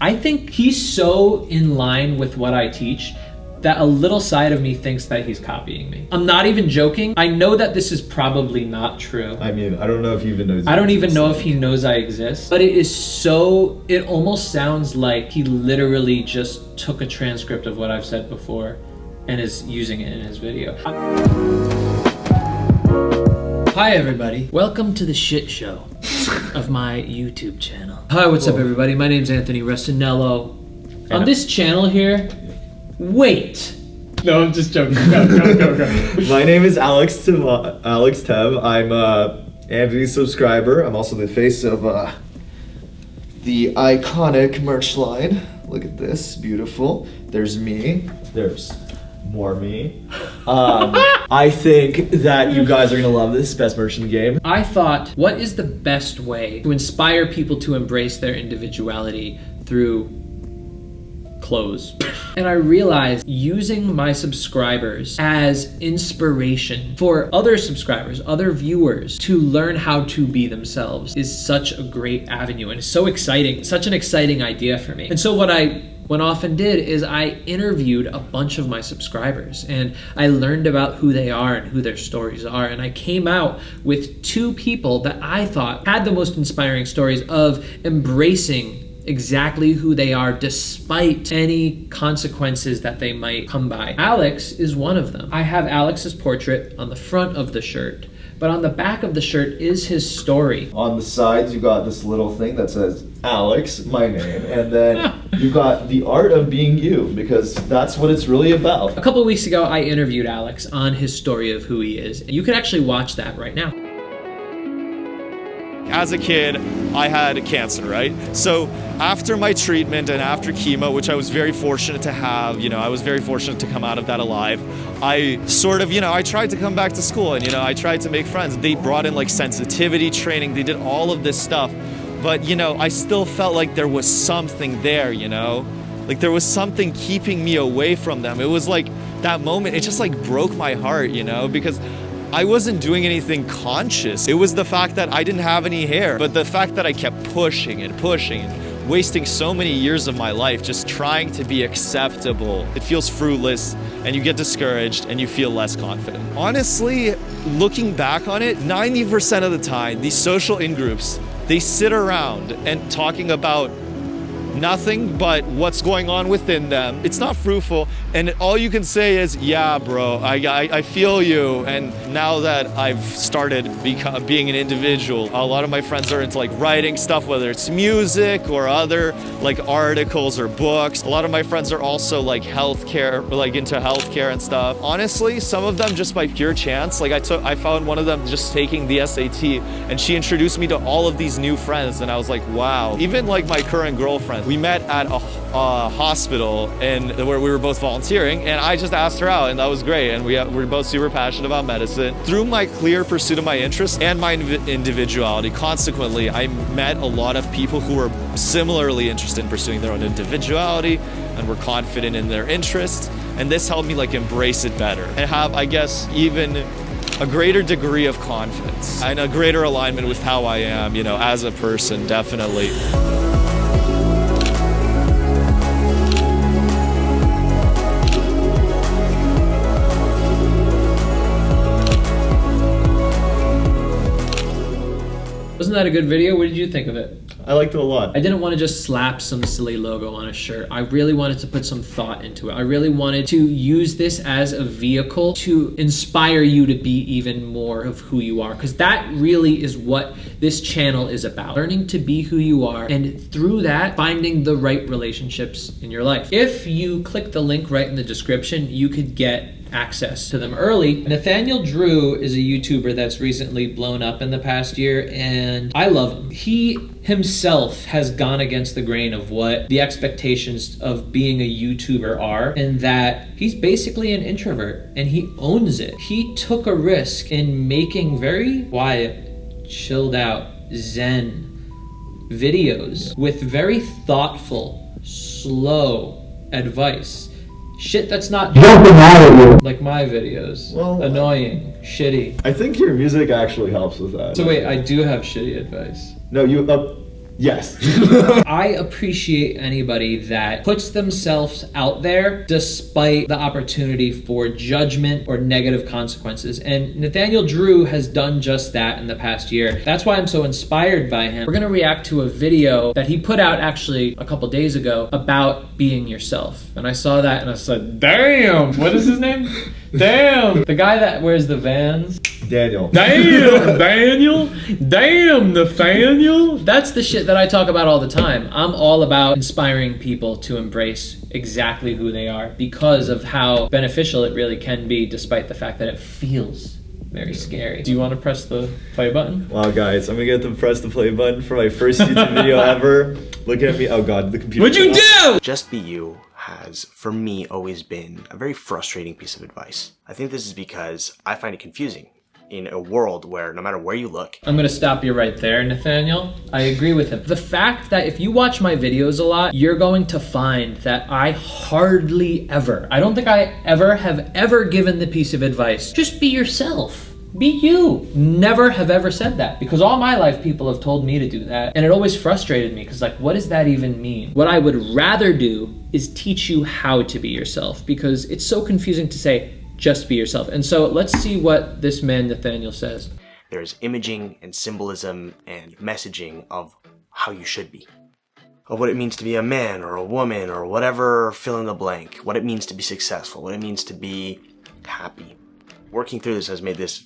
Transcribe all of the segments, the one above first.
I think he's so in line with what I teach that a little side of me thinks that he's copying me. I'm not even joking. I know that this is probably not true. I mean, I don't know if he even knows. I don't even know if he knows I exist, but it is so, it almost sounds like he literally just took a transcript of what I've said before and is using it in his video. Hi everybody, welcome to the shit show of my YouTube channel. Hi, what's up everybody? My name's Anthony Restinello. On this channel here, wait. No, I'm just joking. Go. My name is Alex Tev. I'm Anthony's subscriber. I'm also the face of the iconic merch line. Look at this, beautiful. There's me. There's more me. I think that you guys are gonna love this. Best merch in the game. I thought, what is the best way to inspire people to embrace their individuality through clothes? And I realized using my subscribers as inspiration for other subscribers, other viewers, to learn how to be themselves is such a great avenue and it's so exciting, such an exciting idea for me. And so what I went off and did is I interviewed a bunch of my subscribers and I learned about who they are and who their stories are, and I came out with 2 people that I thought had the most inspiring stories of embracing exactly who they are despite any consequences that they might come by. Alex is one of them. I have Alex's portrait on the front of the shirt, but on the back of the shirt is his story. On the sides, you got this little thing that says Alex, my name, and then you got the art of being you, because that's what it's really about. A couple of weeks ago, I interviewed Alex on his story of who he is. You can actually watch that right now. As a kid, I had cancer, right? So after my treatment and after chemo, which I was very fortunate to have, I was very fortunate to come out of that alive. I sort of, I tried to come back to school and, I tried to make friends. They brought in like sensitivity training. They did all of this stuff. But, I still felt like there was something there, like there was something keeping me away from them. It was like that moment, it just like broke my heart, because I wasn't doing anything conscious. It was the fact that I didn't have any hair, but the fact that I kept pushing and wasting so many years of my life just trying to be acceptable. It feels fruitless and you get discouraged and you feel less confident. Honestly, looking back on it, 90% of the time, these social in-groups, they sit around and talking about nothing but what's going on within them. It's not fruitful, and all you can say is, yeah, bro, I feel you. And now that I've started being an individual, a lot of my friends are into like writing stuff, whether it's music or other like articles or books. A lot of my friends are also like healthcare, like into healthcare and stuff. Honestly, some of them just by pure chance. Like I found one of them just taking the SAT, and she introduced me to all of these new friends, and I was like, wow. Even like my current girlfriend, we met at a hospital and where we were both volunteering, and I just asked her out, and that was great. And we're both super passionate about medicine. Through my clear pursuit of my interests and my individuality, consequently, I met a lot of people who were similarly interested in pursuing their own individuality and were confident in their interests. And this helped me like embrace it better and have, I guess, even a greater degree of confidence and a greater alignment with how I am, as a person, definitely. Wasn't that a good video? What did you think of it? I liked it a lot. I didn't want to just slap some silly logo on a shirt. I really wanted to put some thought into it. I really wanted to use this as a vehicle to inspire you to be even more of who you are, because that really is what this channel is about. Learning to be who you are, and through that, finding the right relationships in your life. If you click the link right in the description, you could get access to them early. Nathaniel Drew is a YouTuber that's recently blown up in the past year, and I love him. He himself has gone against the grain of what the expectations of being a YouTuber are, and that he's basically an introvert, and he owns it. He took a risk in making very quiet, chilled out, zen videos with very thoughtful, slow advice. Shit that's not jumping out at you like my videos. Well, annoying, shitty. I think your music actually helps with that. So wait, I do have shitty advice. No, Yes. I appreciate anybody that puts themselves out there despite the opportunity for judgment or negative consequences. And Nathaniel Drew has done just that in the past year. That's why I'm so inspired by him. We're gonna react to a video that he put out actually a couple days ago about being yourself. And I saw that and I said, damn, what is his name? Damn, the guy that wears the Vans. Daniel. Damn, Daniel. Damn, Nathaniel. That's the shit that I talk about all the time. I'm all about inspiring people to embrace exactly who they are because of how beneficial it really can be, despite the fact that it feels very scary. Do you want to press the play button? Wow, guys, I'm gonna get to press the play button for my first YouTube video ever. Look at me. Oh God, the computer. What'd you do? Just be you has, for me, always been a very frustrating piece of advice. I think this is because I find it confusing in a world where no matter where you look. I'm gonna stop you right there, Nathaniel. I agree with him. The fact that if you watch my videos a lot, you're going to find that I hardly ever, I don't think I have ever given the piece of advice, just be yourself. Be you. Never have ever said that, because all my life people have told me to do that, and it always frustrated me because, like, what does that even mean? What I would rather do is teach you how to be yourself, because it's so confusing to say just be yourself. And so let's see what this man Nathaniel says. There's imaging and symbolism and messaging of how you should be, of what it means to be a man or a woman or whatever, fill in the blank, what it means to be successful, what it means to be happy. Working through this has made this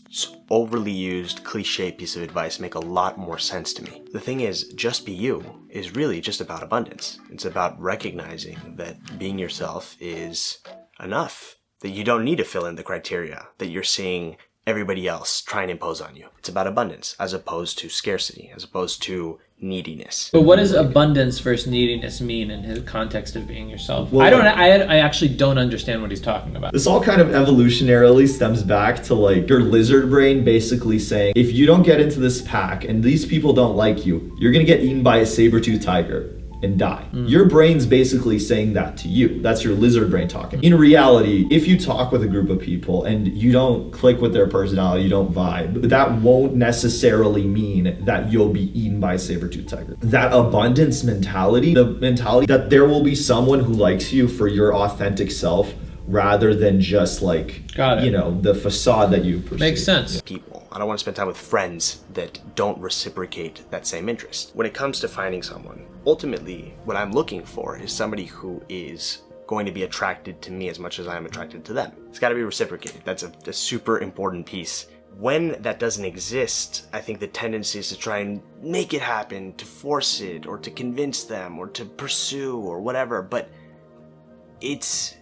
overly used cliche piece of advice make a lot more sense to me. The thing is, just be you is really just about abundance. It's about recognizing that being yourself is enough, that you don't need to fill in the criteria that you're seeing everybody else try and impose on you. It's about abundance as opposed to scarcity, as opposed to neediness. But what does abundance versus neediness mean in the context of being yourself? Well, I actually don't understand what he's talking about. This all kind of evolutionarily stems back to like your lizard brain basically saying, if you don't get into this pack and these people don't like you, you're gonna get eaten by a saber-toothed tiger and die. Your brain's basically saying that to you. That's your lizard brain talking. In reality, if you talk with a group of people and you don't click with their personality, you don't vibe, that won't necessarily mean that you'll be eaten by a saber-toothed tiger. That abundance mentality, the mentality that there will be someone who likes you for your authentic self rather than just like, you know, the facade that you perceive. Makes sense. People. I don't want to spend time with friends that don't reciprocate that same interest. When it comes to finding someone, ultimately, what I'm looking for is somebody who is going to be attracted to me as much as I am attracted to them. It's got to be reciprocated. That's a super important piece. When that doesn't exist, I think the tendency is to try and make it happen, to force it, or to convince them, or to pursue, or whatever. But if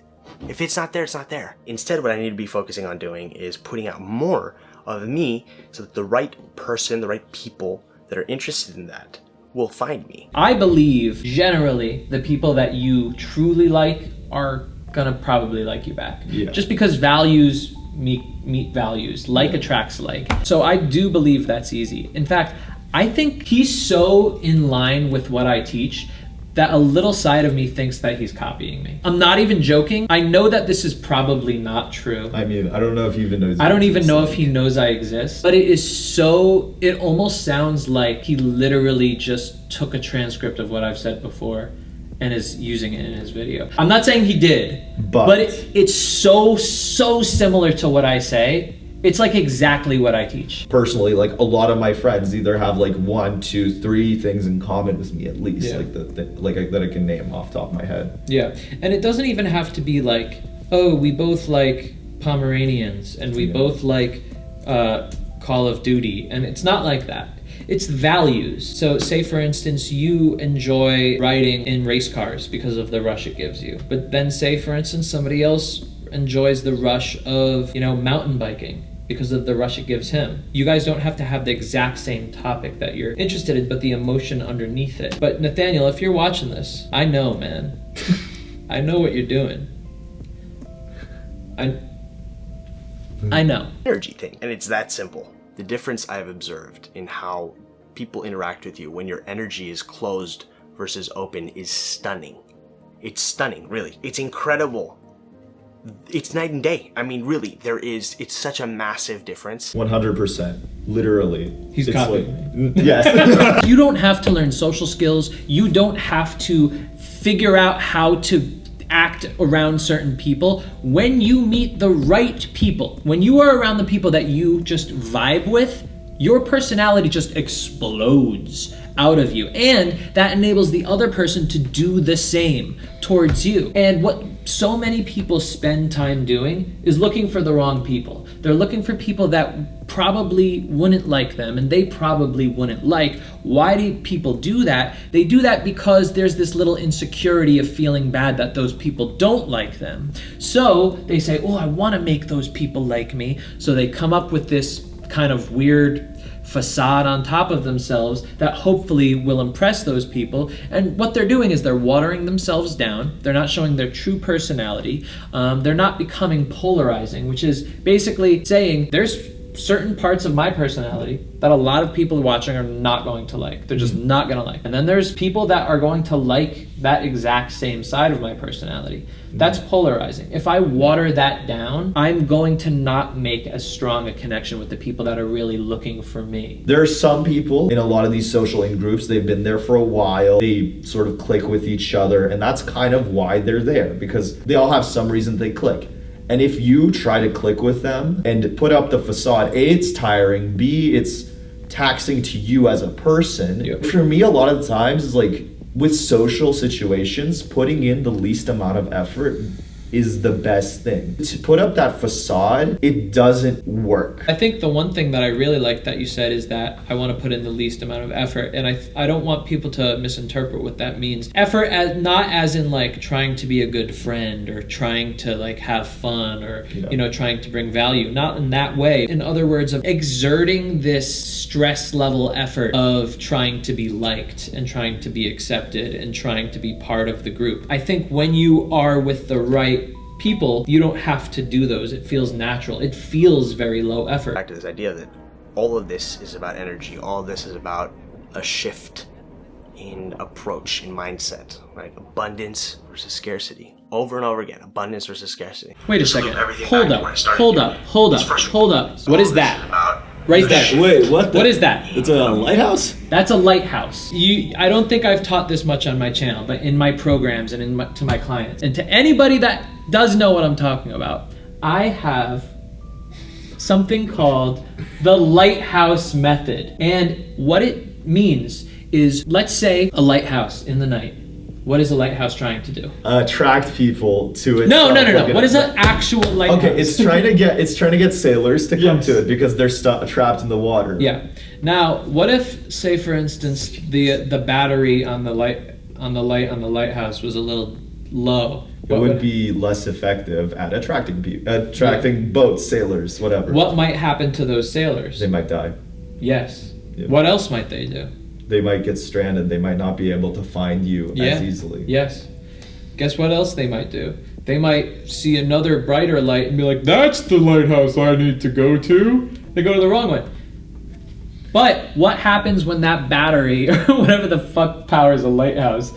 it's not there, it's not there. Instead, what I need to be focusing on doing is putting out more of me so that the right person, the right people that are interested in that will find me. I believe generally the people that you truly like are gonna probably like you back. Yeah. Just because values meet values, like attracts like. So I do believe that's easy. In fact, I think he's so in line with what I teach that a little side of me thinks that he's copying me. I'm not even joking. I know that this is probably not true. I mean, I don't know if he even knows. I don't even know if he knows I exist. But it is so, it almost sounds like he literally just took a transcript of what I've said before and is using it in his video. I'm not saying he did, but it's so similar to what I say. It's like exactly what I teach. Personally, like a lot of my friends either have like 1, 2, 3 things in common with me at least, like that I can name off the top of my head. Yeah, and it doesn't even have to be like, oh, we both like Pomeranians and we both like Call of Duty, and it's not like that. It's values. So say for instance, you enjoy riding in race cars because of the rush it gives you. But then say for instance, somebody else enjoys the rush of, you know, mountain biking because of the rush it gives him. You guys don't have to have the exact same topic that you're interested in, but the emotion underneath it. But Nathaniel, if you're watching this, I know, man. I know what you're doing. I know. Energy thing, and it's that simple. The difference I've observed in how people interact with you when your energy is closed versus open is stunning. It's stunning, really. It's incredible it's night and day. I mean, really, it's such a massive difference. 100%. Literally. He's It's copying like, yes. You don't have to learn social skills. You don't have to figure out how to act around certain people. When you meet the right people, when you are around the people that you just vibe with, your personality just explodes out of you. And that enables the other person to do the same towards you. And what so many people spend time doing is looking for the wrong people. They're looking for people that probably wouldn't like them and they probably wouldn't like. Why do people do that? They do that because there's this little insecurity of feeling bad that those people don't like them. So they say, oh, I want to make those people like me. So they come up with this kind of weird facade on top of themselves that hopefully will impress those people. And what they're doing is they're watering themselves down. They're not showing their true personality. They're not becoming polarizing, which is basically saying there's certain parts of my personality that a lot of people watching are not going to like. They're just not going to like. And then there's people that are going to like that exact same side of my personality. That's polarizing. If I water that down, I'm going to not make as strong a connection with the people that are really looking for me. There are some people in a lot of these social in-groups, they've been there for a while, they sort of click with each other, and that's kind of why they're there, because they all have some reason they click. And if you try to click with them and put up the facade, A, it's tiring, B, it's taxing to you as a person. Yep. For me, a lot of the times, it's like, with social situations, putting in the least amount of effort is the best thing. To put up that facade, it doesn't work. I think the one thing that I really like that you said is that I want to put in the least amount of effort, and I don't want people to misinterpret what that means. Effort as not as in like trying to be a good friend or trying to like have fun or trying to bring value, not in that way. In other words, of exerting this stress level effort of trying to be liked and trying to be accepted and trying to be part of the group. I think when you are with the right people, you don't have to do those. It feels natural. It feels very low effort. Back to this idea that all of this is about energy. All of this is about a shift in approach, in mindset, right? Abundance versus scarcity. Over and over again, abundance versus scarcity. Wait a second. Hold up. What is that? Right there. Wait, what? What is that? It's a lighthouse? That's a lighthouse. I don't think I've taught this much on my channel, but in my programs and to my clients. And to anybody that does know what I'm talking about, I have something called the Lighthouse Method. And what it means is, let's say a lighthouse in the night. What is a lighthouse trying to do? Attract people to it. No. What is an actual lighthouse? Okay, it's trying to get sailors to come to it because they're trapped in the water. Yeah. Now, what if, say for instance, the battery on the lighthouse was a little low? It would be less effective at attracting boats, sailors, whatever. What might happen to those sailors? They might die. Yes. Yeah. What else might they do? They might get stranded. They might not be able to find you as easily. Yes. Guess what else they might do? They might see another brighter light and be like, that's the lighthouse I need to go to. They go to the wrong one. But what happens when that battery, or whatever the fuck powers a lighthouse,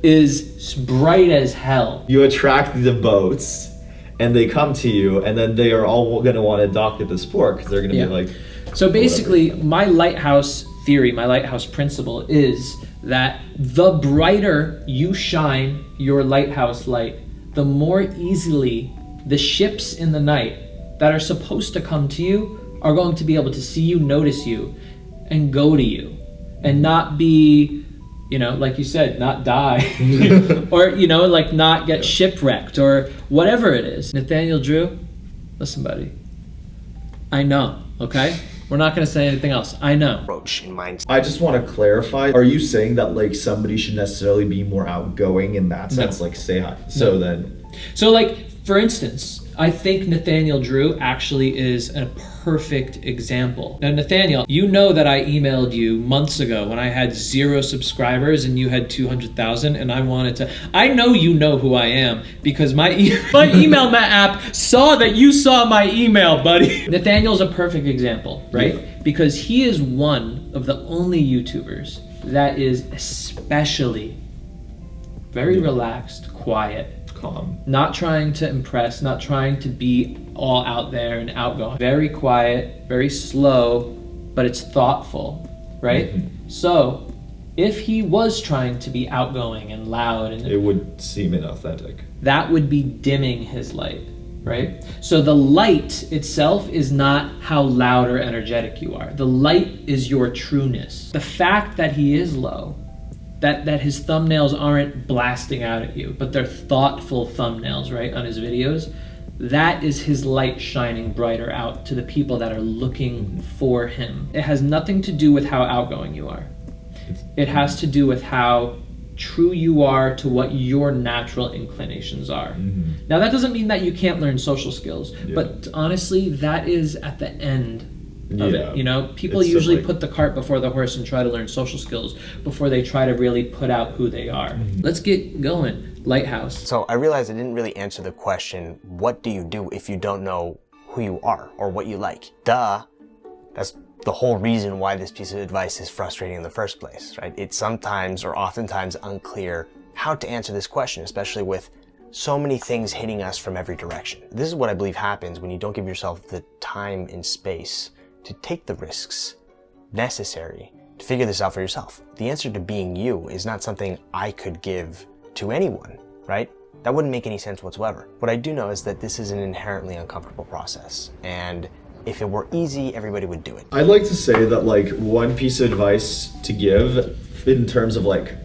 is bright as hell? You attract the boats, and they come to you, and then they are all going to want to dock at this port because they're going to be like... So basically, my lighthouse theory, my lighthouse principle is that the brighter you shine your lighthouse light, the more easily the ships in the night that are supposed to come to you are going to be able to see you, notice you, and go to you, and not be, like you said, not die, or, like not get shipwrecked, or whatever it is. Nathaniel Drew, listen, buddy, I know, okay? We're not going to say anything else. I know. Approach in mindset. I just want to clarify. Are you saying that like somebody should necessarily be more outgoing in that sense? No. Like say hi. So then. So like, for instance, I think Nathaniel Drew actually is a perfect example. Now, Nathaniel, you know that I emailed you months ago when I had 0 subscribers and you had 200,000, and I know you know who I am because my email app saw that you saw my email, buddy. Nathaniel's a perfect example, right? Yeah. Because he is one of the only YouTubers that is especially very relaxed, quiet, calm. Not trying to impress, not trying to be all out there and outgoing. Very quiet, very slow, but it's thoughtful, right? So if he was trying to be outgoing and loud, and it would seem inauthentic. That would be dimming his light, right? So the light itself is not how loud or energetic you are. The light is your trueness. The fact that he is low, that his thumbnails aren't blasting out at you, but they're thoughtful thumbnails, right, on his videos, that is his light shining brighter out to the people that are looking for him. It has nothing to do with how outgoing you are. It has to do with how true you are to what your natural inclinations are. Now, that doesn't mean that you can't learn social skills, but honestly, that is at the end of it. You know, people usually put the cart before the horse and try to learn social skills before they try to really put out who they are. Let's get going. Lighthouse. So I realized I didn't really answer the question, what do you do if you don't know who you are or what you like? Duh. That's the whole reason why this piece of advice is frustrating in the first place, right? It's sometimes or oftentimes unclear how to answer this question, especially with so many things hitting us from every direction. This is what I believe happens when you don't give yourself the time and space to take the risks necessary to figure this out for yourself. The answer to being you is not something I could give to anyone, right? That wouldn't make any sense whatsoever. What I do know is that this is an inherently uncomfortable process, and if it were easy, everybody would do it. I'd like to say that like one piece of advice to give in terms of like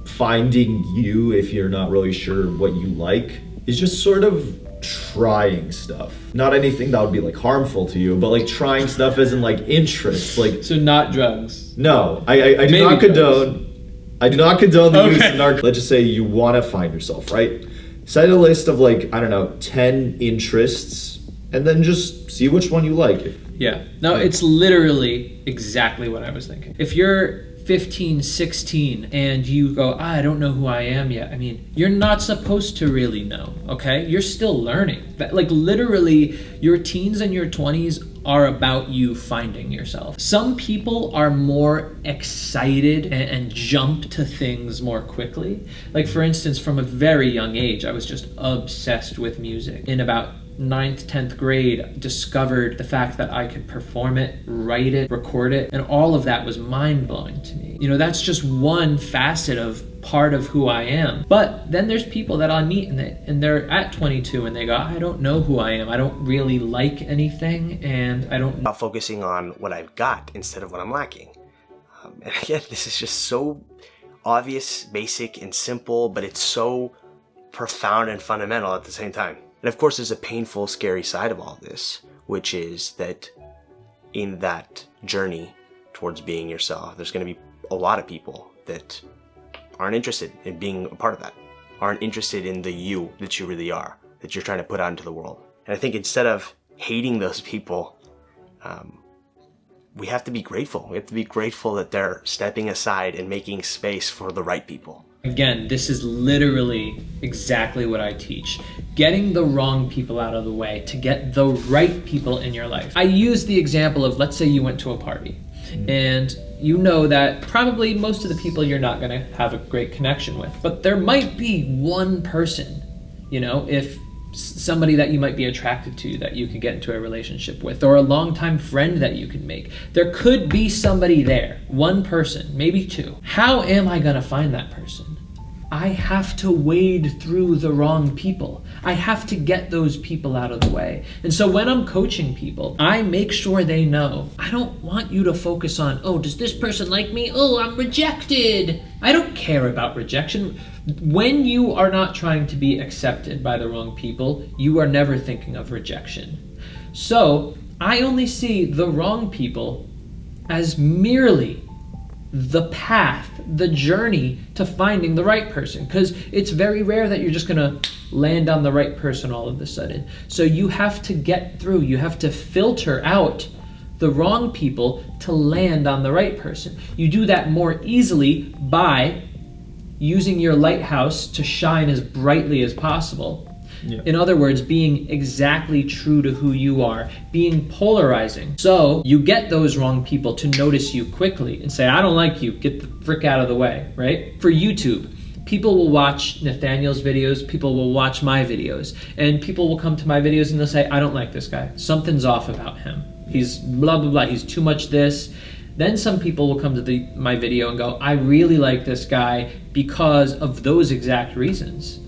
finding you if you're not really sure what you like is just sort of trying stuff. Not anything that would be like harmful to you, but like trying stuff as in like interests. Like, so not drugs. No, I do not condone. I do not condone the use of narcotics. Let's just say you want to find yourself, right? Set a list of like, I don't know, 10 interests, and then just see which one you like. Yeah. No, it's literally exactly what I was thinking. If you're 15, 16, and you go, I don't know who I am yet. I mean, you're not supposed to really know, okay? You're still learning. Like literally, your teens and your 20s are about you finding yourself. Some people are more excited and jump to things more quickly. Like for instance, from a very young age, I was just obsessed with music. In about 9th, 10th grade, discovered the fact that I could perform it, write it, record it, and all of that was mind-blowing to me. You know, that's just one facet of part of who I am. But then there's people that I meet and they're at 22 and they go, I don't know who I am. I don't really like anything, and I don't about focusing on what I've got instead of what I'm lacking. And again, this is just so obvious, basic, and simple, but it's so profound and fundamental at the same time. And of course, there's a painful, scary side of all this, which is that in that journey towards being yourself, there's going to be a lot of people that aren't interested in being a part of that, aren't interested in the you that you really are, that you're trying to put out into the world. And I think instead of hating those people, we have to be grateful. We have to be grateful that they're stepping aside and making space for the right people. Again, this is literally exactly what I teach. Getting the wrong people out of the way to get the right people in your life. I use the example of, let's say you went to a party and you know that probably most of the people you're not going to have a great connection with, but there might be one person, you know, if somebody that you might be attracted to that you could get into a relationship with, or a longtime friend that you could make. There could be somebody there, one person, maybe two. How am I gonna find that person? I have to wade through the wrong people. I have to get those people out of the way. And so when I'm coaching people, I make sure they know, I don't want you to focus on, oh, does this person like me? Oh, I'm rejected. I don't care about rejection. When you are not trying to be accepted by the wrong people, you are never thinking of rejection. So I only see the wrong people as merely the path, the journey to finding the right person, because it's very rare that you're just gonna land on the right person all of a sudden. So you have to get through, you have to filter out the wrong people to land on the right person. You do that more easily by using your lighthouse to shine as brightly as possible. Yeah. In other words, being exactly true to who you are, being polarizing. So you get those wrong people to notice you quickly and say, I don't like you, get the frick out of the way, right? For YouTube, People will watch Nathaniel's videos, people will watch my videos, and people will come to my videos and they'll say, I don't like this guy. Something's off about him. He's blah, blah, blah. He's too much this. Then some people will come to my video and go, I really like this guy because of those exact reasons.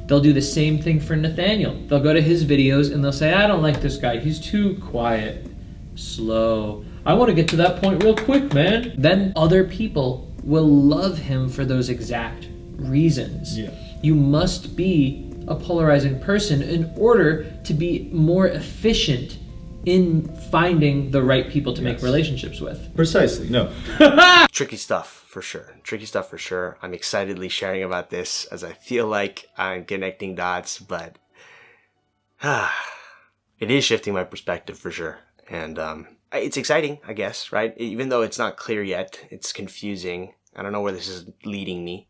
They'll do the same thing for Nathaniel. They'll go to his videos and they'll say, I don't like this guy. He's too quiet, slow. I want to get to that point real quick, man. Then other people will love him for those exact reasons. Yeah. You must be a polarizing person in order to be more efficient in finding the right people to make relationships with. Precisely, no. Tricky stuff, for sure. Tricky stuff, for sure. I'm excitedly sharing about this as I feel like I'm connecting dots, but it is shifting my perspective, for sure. And it's exciting, I guess, right? Even though it's not clear yet, it's confusing. I don't know where this is leading me.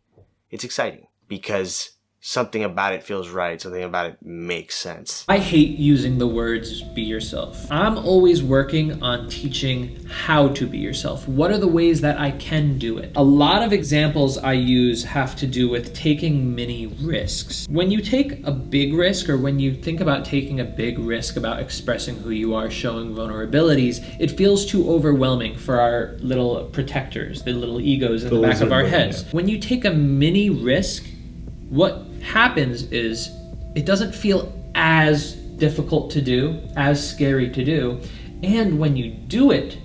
It's exciting because something about it feels right. Something about it makes sense. I hate using the words be yourself. I'm always working on teaching how to be yourself. What are the ways that I can do it? A lot of examples I use have to do with taking many risks. When you take a big risk, or when you think about taking a big risk about expressing who you are, showing vulnerabilities, it feels too overwhelming for our little protectors, the little egos in the back of our heads. When you take a mini risk, what happens is it doesn't feel as difficult to do, as scary to do, and when you do it,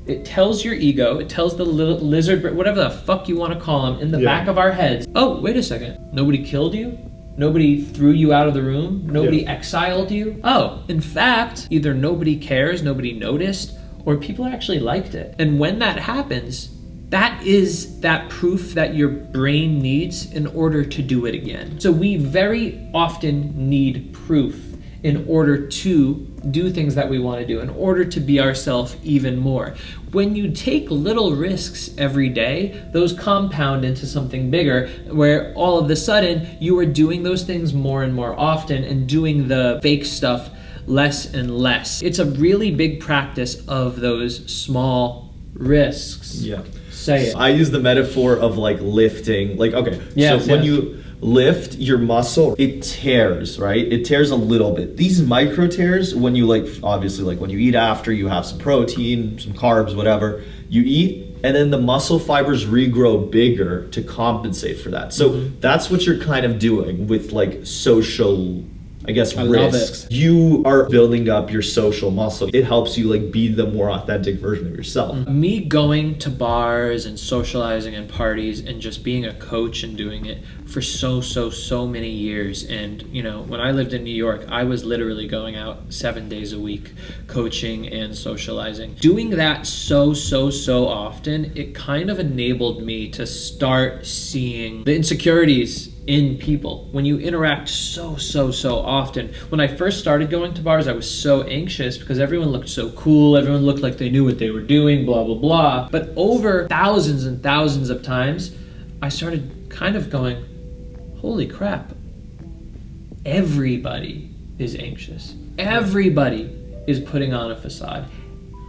it tells your ego, it tells the little lizard, whatever the fuck you want to call him, in the back of our heads, oh, wait a second, nobody killed you? Nobody threw you out of the room? Nobody exiled you? Oh, in fact, either nobody cares, nobody noticed, or people actually liked it. And when that happens, that is that proof that your brain needs in order to do it again. So we very often need proof in order to do things that we want to do, in order to be ourselves even more. When you take little risks every day, those compound into something bigger, where all of a sudden you are doing those things more and more often and doing the fake stuff less and less. It's a really big practice of those small risks. Yeah. Say it. I use the metaphor of like lifting. Like, okay, Yes, so when yes. you lift your muscle, it tears, right? It tears a little bit. These micro tears, when you like, obviously like when you eat after, you have some protein, some carbs, whatever, you eat, and then the muscle fibers regrow bigger to compensate for that. So that's what you're kind of doing with like social, I guess, risks. You are building up your social muscle. It helps you like be the more authentic version of yourself. Me going to bars and socializing and parties and just being a coach and doing it for so many years. And you know, when I lived in New York, I was literally going out 7 days a week, coaching and socializing. Doing that so often, it kind of enabled me to start seeing the insecurities in people. When you interact so often. When I first started going to bars, I was so anxious because everyone looked so cool, everyone looked like they knew what they were doing, blah blah blah. But over thousands and thousands of times, I started kind of going, holy crap, everybody is anxious. Everybody is putting on a facade.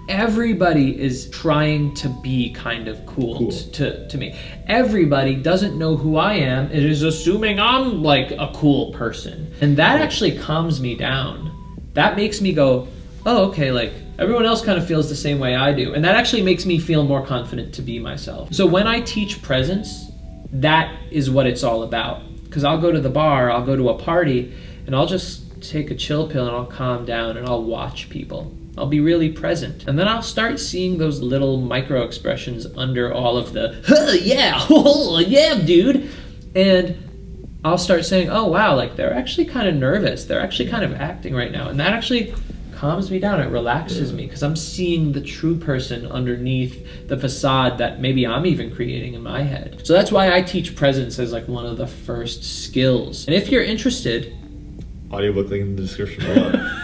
Everybody is trying to be kind of cool. To me. Everybody doesn't know who I am. It is assuming I'm like a cool person. And that actually calms me down. That makes me go, oh, okay, like everyone else kind of feels the same way I do. And that actually makes me feel more confident to be myself. So when I teach presence, that is what it's all about. Because I'll go to the bar, I'll go to a party, and I'll just take a chill pill and I'll calm down and I'll watch people. I'll be really present. And then I'll start seeing those little micro expressions under all of the, huh, yeah, oh, yeah, dude. And I'll start saying, oh, wow, like they're actually kind of nervous. They're actually kind of acting right now. And that actually calms me down. It relaxes me because I'm seeing the true person underneath the facade that maybe I'm even creating in my head. So that's why I teach presence as like one of the first skills. And if you're interested, Audiobook link in the description below.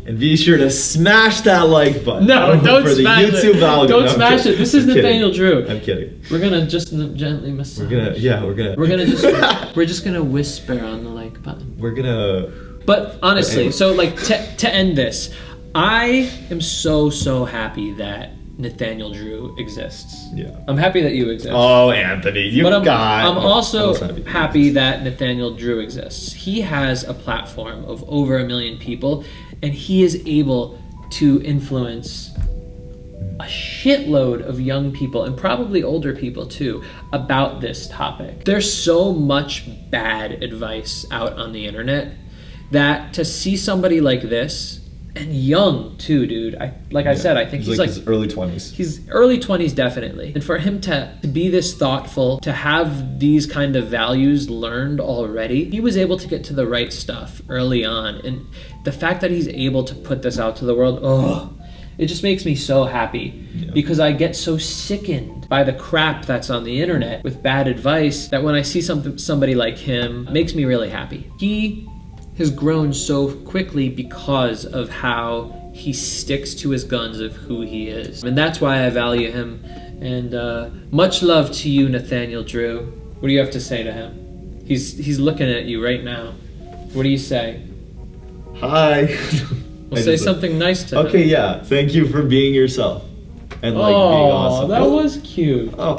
And be sure to smash that like button. No, don't for the smash YouTube it. algorithm. Don't smash it. This is Nathaniel Drew. I'm kidding. We're gonna just gently massage. We're just gonna whisper on the like button. We're gonna. But honestly, so like to end this, I am so happy that Nathaniel Drew exists. Yeah. I'm happy that you exist. Oh, Anthony, you But I'm got. also I'm happy that Nathaniel Drew exists. He has a platform of over 1 million people, and he is able to influence a shitload of young people, and probably older people too, about this topic. There's so much bad advice out on the internet that to see somebody like this, and young too, dude. I said, I think he's like his early 20s. He's early 20s, definitely. And for him to be this thoughtful, to have these kind of values learned already, he was able to get to the right stuff early on. And the fact that he's able to put this out to the world, it just makes me so happy. Because I get so sickened by the crap that's on the internet with bad advice that when I see somebody like him, it makes me really happy. He has grown so quickly because of how he sticks to his guns of who he is. And that's why I value him. And much love to you, Nathaniel Drew. What do you have to say to him? He's looking at you right now. What do you say? Hi. Well, say something nice to him. Okay, yeah. Thank you for being yourself. And being awesome. That was cute. Oh.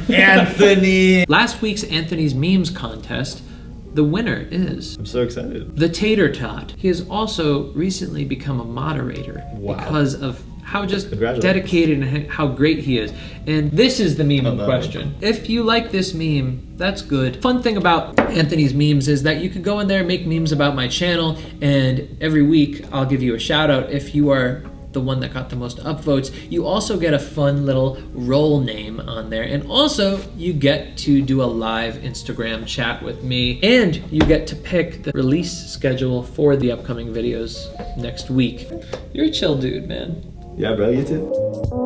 Anthony! Last week's Anthony's Memes contest, the winner is... I'm so excited. The Tater Tot. He has also recently become a moderator because of how just dedicated and how great he is. And this is the meme in question. If you like this meme, that's good. Fun thing about Anthony's Memes is that you could go in there and make memes about my channel, and every week I'll give you a shout out if you are the one that got the most upvotes. You also get a fun little role name on there, and also you get to do a live Instagram chat with me, and you get to pick the release schedule for the upcoming videos next week. You're a chill dude, man. Yeah, bro, you too.